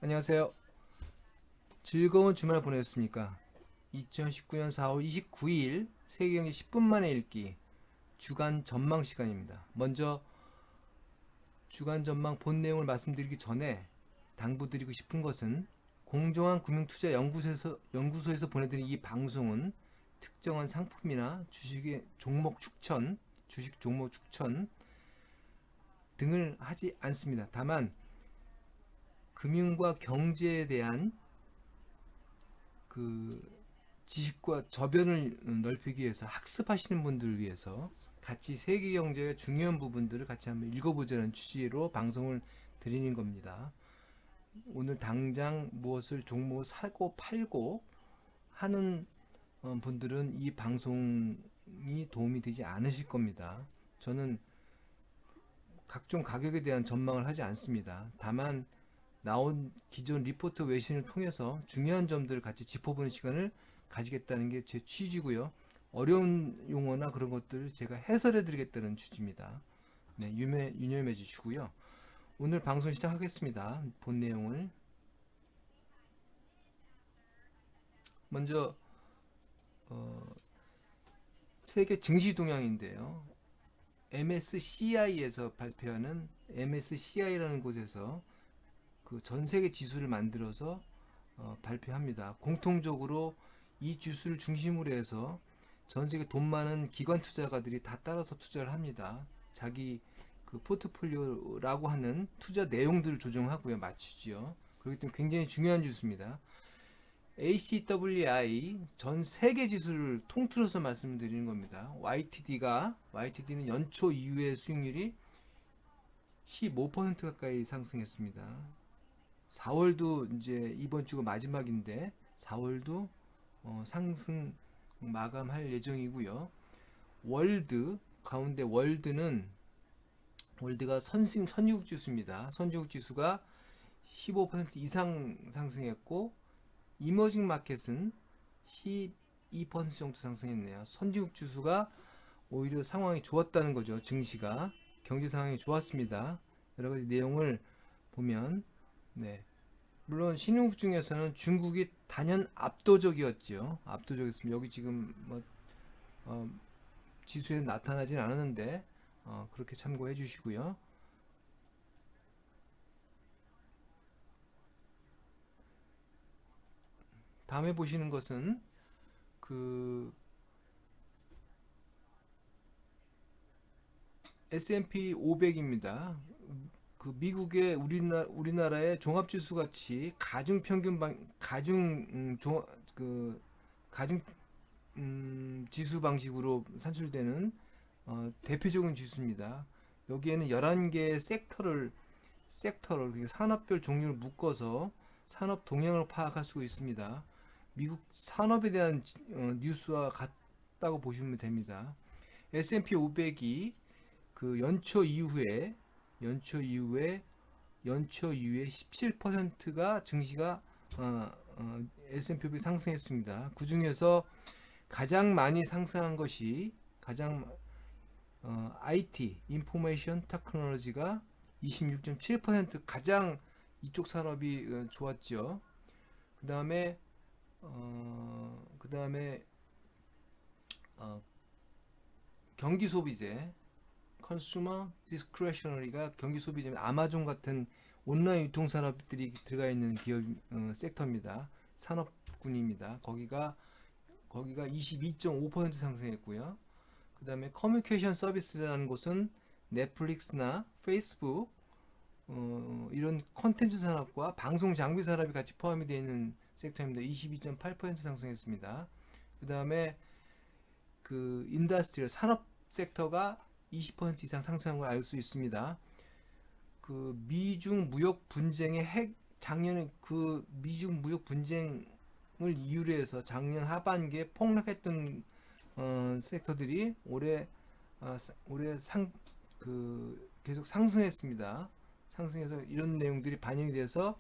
안녕하세요. 즐거운 주말 보내셨습니까? 2019년 4월 29일 세계경제 10분 만에 읽기 주간 전망 시간입니다. 먼저 주간 전망 본 내용을 말씀드리기 전에 당부드리고 싶은 것은 공정한 금융투자 연구소에서 보내드린 이 방송은 특정한 상품이나 주식 종목 추천 등을 하지 않습니다. 다만 금융과 경제에 대한 그 지식과 저변을 넓히기 위해서 학습하시는 분들을 위해서 같이 세계 경제의 중요한 부분들을 같이 한번 읽어보자는 취지로 방송을 드리는 겁니다. 오늘 당장 무엇을 종목을 사고 팔고 하는 분들은 이 방송이 도움이 되지 않으실 겁니다. 저는 각종 가격에 대한 전망을 하지 않습니다. 다만 나온 기존 리포트 외신을 통해서 중요한 점들을 같이 짚어보는 시간을 가지겠다는 게 제 취지고요. 어려운 용어나 그런 것들을 제가 해설해 드리겠다는 취지입니다. 네, 유념해 주시고요. 오늘 방송 시작하겠습니다. 본 내용을 먼저 세계 증시 동향인데요. MSCI에서 발표하는 MSCI라는 곳에서 그 전 세계 지수를 만들어서 발표합니다. 공통적으로 이 지수를 중심으로 해서 전 세계 돈 많은 기관 투자가들이 다 따라서 투자를 합니다. 자기 그 포트폴리오라고 하는 투자 내용들을 조정하고요, 맞추지요. 그렇기 때문에 굉장히 중요한 지수입니다. ACWI 전 세계 지수를 통틀어서 말씀드리는 겁니다. YTD는 연초 이후의 수익률이 15% 가까이 상승했습니다. 4월도 이제 이번 주가 마지막인데 4월도 상승 마감할 예정이고요. 가운데 월드가 선진국 지수입니다. 선진국 지수가 15% 이상 상승했고 이머징 마켓은 12% 정도 상승했네요. 선진국 지수가 오히려 상황이 좋았다는 거죠. 증시가 경제 상황이 좋았습니다. 여러 가지 내용을 보면 네. 물론 신흥국 중에서는 중국이 단연 압도적이었죠. 압도적이었습니다. 여기 지금 어, 지수에 나타나진 않았는데 그렇게 참고해 주시고요. 다음에 보시는 것은 그 S&P 500입니다. 그 미국의 우리나라의 종합지수 같이 가중 지수 방식으로 산출되는 대표적인 지수입니다. 여기에는 11개의 그러니까 산업별 종류를 묶어서 산업 동향을 파악할 수가 있습니다. 미국 산업에 대한 뉴스와 같다고 보시면 됩니다. S&P 500이 그 연초 이후에 17%가 증시가 S&P 500 상승했습니다. 그 중에서 가장 많이 상승한 것이 IT, 인포메이션 테크놀로지가 26.7% 가장 이쪽 산업이 좋았죠. 그 다음에 경기 소비재 컨슈머 디스크레셔너리가 경기 소비재 아마존 같은 온라인 유통 산업들이 들어가 있는 기업 섹터입니다. 산업군입니다. 거기가 22.5% 상승했고요. 그 다음에 커뮤니케이션 서비스라는 곳은 넷플릭스나 페이스북 이런 컨텐츠 산업과 방송 장비 산업이 같이 포함이 되어 있는 섹터입니다. 22.8% 상승했습니다. 그 다음에 그 인더스트리얼 산업 섹터가 20% 이상 상승한 걸 알 수 있습니다. 그 미중 무역 분쟁의 작년에 그 미중 무역 분쟁을 이유로 해서 작년 하반기에 폭락했던 섹터들이 올해 계속 상승했습니다. 상승해서 이런 내용들이 반영이 돼서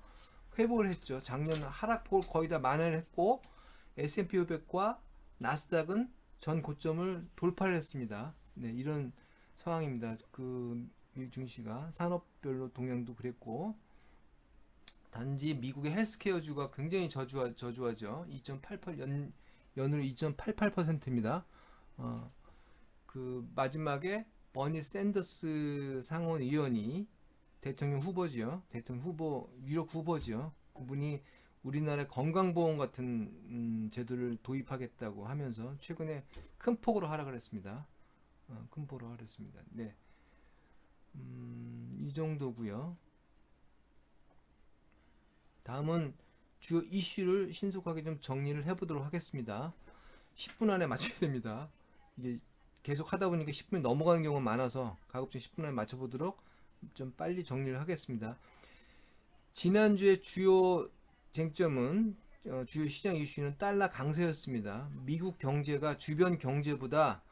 회복을 했죠. 작년 하락폭을 거의 다 만회를 했고 S&P 500과 나스닥은 전 고점을 돌파를 했습니다. 네, 이런 상황입니다. 그 미국 증시가 산업별로 동향도 그랬고 단지 미국의 헬스케어주가 굉장히 저조하죠. 2.88 연으로 2.88%입니다. 그 마지막에 버니 샌더스 상원 의원이 대통령 후보지요. 대통령 후보, 유력 후보지요. 그분이 우리나라의 건강보험 같은 제도를 도입하겠다고 하면서 최근에 큰 폭으로 하락을 했습니다. 큰 폭으로 하락을 했습니다. 네, 이 정도고요. 다음은 주요 이슈를 신속하게 좀 정리를 해보도록 하겠습니다. 10분 안에 맞춰야 됩니다. 이게 계속 하다 보니까 10분이 넘어가는 경우가 많아서 가급적 10분 안에 맞춰보도록 좀 빨리 정리를 하겠습니다. 지난주에 주요 쟁점은 주요 시장 이슈는 달러 강세였습니다. 미국 경제가 주변 경제보다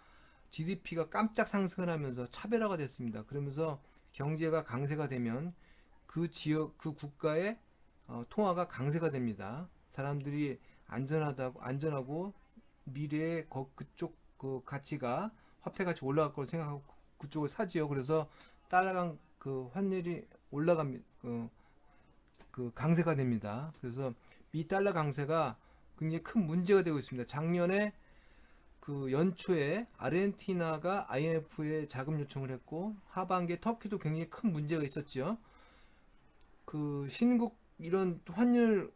GDP가 깜짝 상승을 하면서 차별화가 됐습니다. 그러면서 경제가 강세가 되면 그 지역, 그 국가의 통화가 강세가 됩니다. 사람들이 안전하고 미래에 그쪽 그 가치가 화폐 가치 올라갈 거로 생각하고 그쪽을 사지요. 그래서 달러 그 환율이 올라갑니다. 그 강세가 됩니다. 그래서 미 달러 강세가 굉장히 큰 문제가 되고 있습니다. 작년에 그 연초에 아르헨티나가 IMF에 자금 요청을 했고 하반기에 터키도 굉장히 큰 문제가 있었죠. 그 신국 이런 환율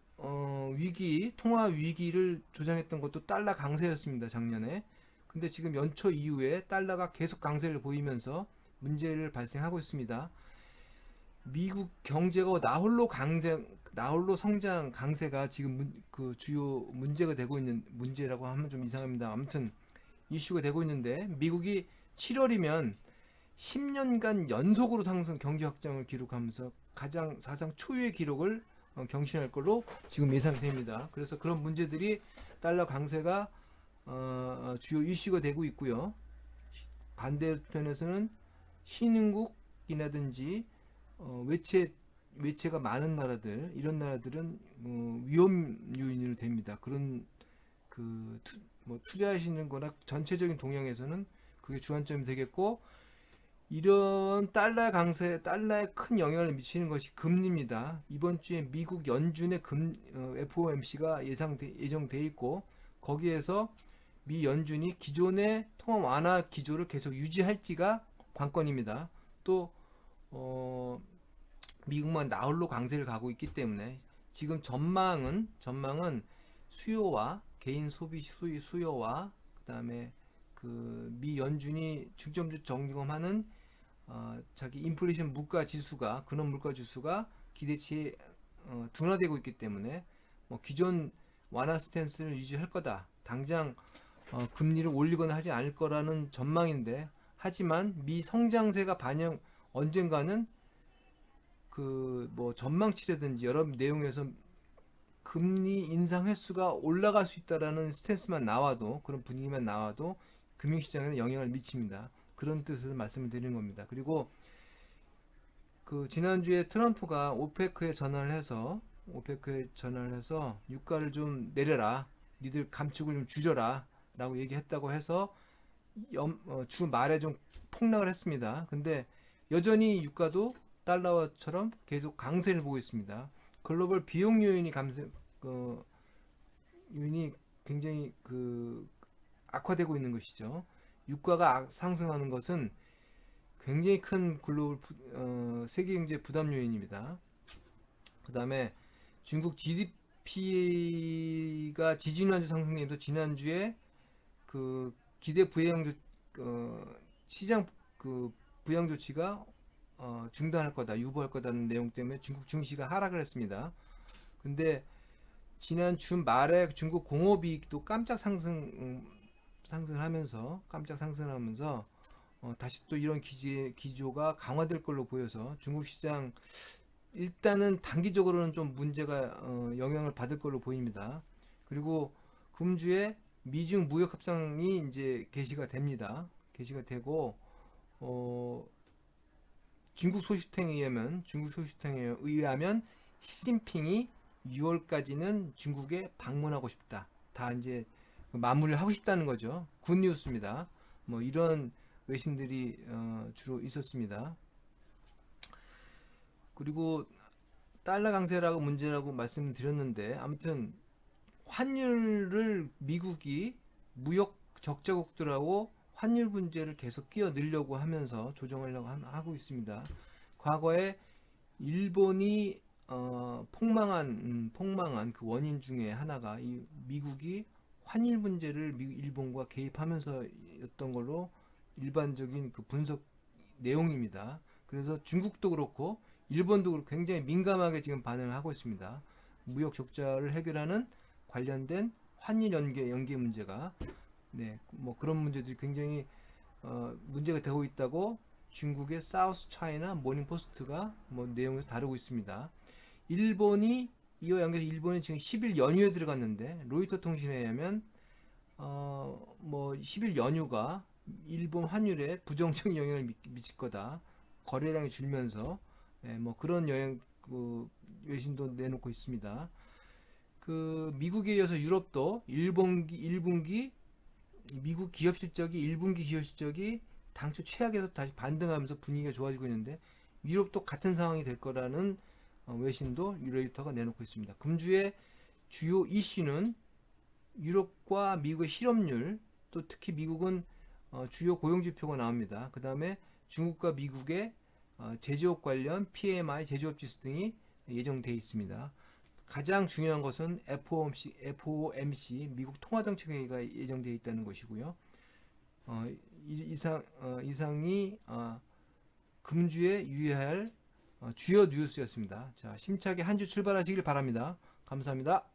위기, 통화 위기를 조장했던 것도 달러 강세였습니다. 작년에. 근데 지금 연초 이후에 달러가 계속 강세를 보이면서 문제를 발생하고 있습니다. 미국 경제가 나홀로 성장 강세가 지금 그 주요 문제가 되고 있는 문제라고 하면 좀 이상합니다. 아무튼 이슈가 되고 있는데 미국이 7월이면 10년간 연속으로 상승 경제 확장을 기록하면서 가장 사상 초유의 기록을 경신할 걸로 지금 예상됩니다. 그래서 그런 문제들이 달러 강세가 주요 이슈가 되고 있고요. 반대편에서는 신흥국이라든지 외채가 많은 나라들, 이런 나라들은 위험 요인으로 됩니다. 그런 그 투자하시는 거나 전체적인 동향에서는 그게 주안점이 되겠고, 이런 달러 강세, 달러에 큰 영향을 미치는 것이 금리입니다. 이번 주에 미국 연준의 FOMC가 예정돼 있고, 거기에서 미 연준이 기존의 통화 완화 기조를 계속 유지할지가 관건입니다. 또 미국만 나홀로 강세를 가고 있기 때문에 지금 전망은 수요와 개인 소비 수요와 그다음에 그 미 연준이 중점적 점검하는 자기 인플레이션 물가 지수가 근원 물가 지수가 기대치에 둔화되고 있기 때문에 기존 완화 스탠스를 유지할 거다. 당장 금리를 올리거나 하지 않을 거라는 전망인데, 하지만 미 성장세가 언젠가는 그 전망치라든지 여러 내용에서 금리 인상 횟수가 올라갈 수 있다라는 스탠스만 나와도, 그런 분위기만 나와도 금융시장에는 영향을 미칩니다. 그런 뜻에서 말씀을 드리는 겁니다. 그리고 그 지난주에 트럼프가 오페크에 전화를 해서 유가를 좀 내려라, 니들 감축을 좀 줄여라 라고 얘기했다고 해서 주 말에 좀 폭락을 했습니다. 근데 여전히 유가도 달러처럼 계속 강세를 보고 있습니다. 글로벌 비용 요인이 요인이 굉장히 악화되고 있는 것이죠. 유가가 상승하는 것은 굉장히 큰 글로벌 세계 경제 부담 요인입니다. 그 다음에 중국 GDP가 지지난주 상승률도 지난주에 그 기대 시장 부양 조치가 중단할 거다, 유보할 거다는 내용 때문에 중국 증시가 하락을 했습니다. 근데 지난 주 말에 중국 공업이익도 깜짝 상승하면서 다시 또 이런 기조가 강화될 걸로 보여서 중국 시장 일단은 단기적으로는 좀 문제가 영향을 받을 걸로 보입니다. 그리고 금주에 미중 무역 협상이 이제 개시가 되고 중국 소식통에 의하면 시진핑이 6월까지는 중국에 방문하고 싶다. 다 이제 마무리를 하고 싶다는 거죠. 굿뉴스입니다. 이런 외신들이 주로 있었습니다. 그리고 달러 강세라고 문제라고 말씀드렸는데, 아무튼 환율을 미국이 무역 적자국들하고 환율 문제를 계속 끼어 넣으려고 하면서 조정하려고 하고 있습니다. 과거에 일본이 폭망한 그 원인 중에 하나가 이 미국이 환율 문제를 일본과 개입하면서였던 걸로 일반적인 그 분석 내용입니다. 그래서 중국도 그렇고 일본도 그렇고 굉장히 민감하게 지금 반응을 하고 있습니다. 무역 적자를 해결하는 관련된 환율 연계 문제가, 네, 뭐 그런 문제들이 굉장히 문제가 되고 있다고 중국의 사우스 차이나 모닝 포스트가 뭐 내용을 다루고 있습니다. 일본이 이와 연계해서 일본이 지금 10일 연휴에 들어갔는데, 로이터 통신에 의하면 뭐 10일 연휴가 일본 환율에 부정적인 영향을 미칠 거다. 거래량이 줄면서, 뭐 그런 그 외신도 내놓고 있습니다. 그 미국에 이어서 유럽도 1분기 미국 기업 실적이 1분기 기업 실적이 당초 최악에서 다시 반등하면서 분위기가 좋아지고 있는데, 유럽도 같은 상황이 될 거라는 외신도 유로이터가 내놓고 있습니다. 금주의 주요 이슈는 유럽과 미국의 실업률, 또 특히 미국은 주요 고용지표가 나옵니다. 그 다음에 중국과 미국의 제조업 관련 PMI, 제조업 지수 등이 예정되어 있습니다. 가장 중요한 것은 FOMC 미국 통화정책회의가 예정되어 있다는 것이고요. 이상이 금주에 유의할 주요 뉴스였습니다. 자, 심차게 한 주 출발하시길 바랍니다. 감사합니다.